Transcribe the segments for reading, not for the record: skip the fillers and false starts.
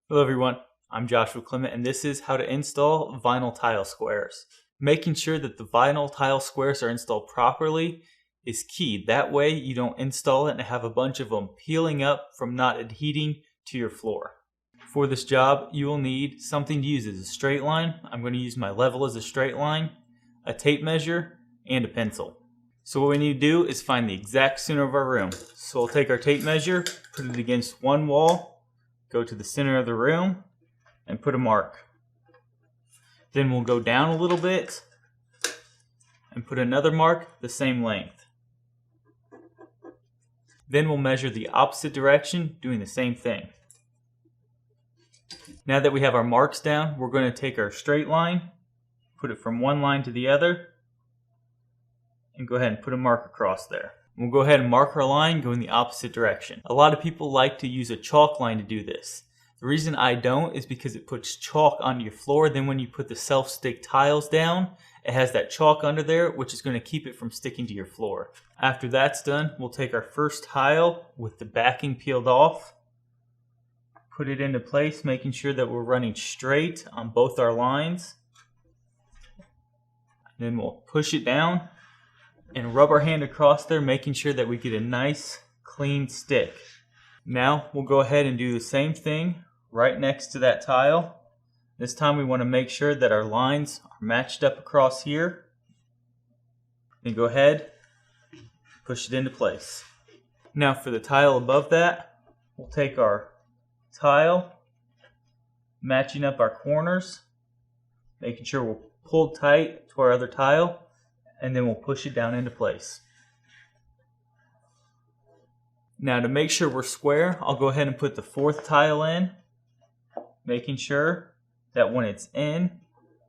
Hello everyone, I'm Joshua Clement and this is how to install vinyl tile squares. Making sure that the vinyl tile squares are installed properly is key. That way you don't install it and have a bunch of them peeling up from not adhering to your floor. For this job you will need something to use as a straight line. I'm going to use my level as a straight line, a tape measure, and a pencil. So what we need to do is find the exact center of our room. So we'll take our tape measure, put it against one wall, go to the center of the room, and put a mark. Then we'll go down a little bit and put another mark the same length. Then we'll measure the opposite direction, doing the same thing. Now that we have our marks down, we're going to take our straight line, put it from one line to the other, and go ahead and put a mark across there. We'll go ahead and mark our line going the opposite direction. A lot of people like to use a chalk line to do this. The reason I don't is because it puts chalk onto your floor. Then when you put the self-stick tiles down, it has that chalk under there, which is going to keep it from sticking to your floor. After that's done, we'll take our first tile with the backing peeled off, put it into place, making sure that we're running straight on both our lines. Then we'll push it down and rub our hand across there, making sure that we get a nice clean stick. Now we'll go ahead and do the same thing right next to that tile. This time we want to make sure that our lines are matched up across here. Then go ahead, push it into place. Now for the tile above that, we'll take our tile, matching up our corners, making sure we're pulled tight to our other tile, and then we'll push it down into place. Now to make sure we're square, I'll go ahead and put the fourth tile in, making sure that when it's in,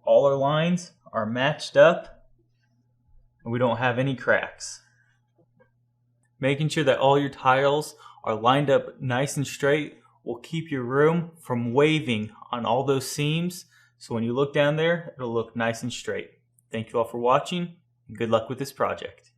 all our lines are matched up and we don't have any cracks. Making sure that all your tiles are lined up nice and straight will keep your room from waving on all those seams, so when you look down there, it'll look nice and straight. Thank you all for watching. Good luck with this project.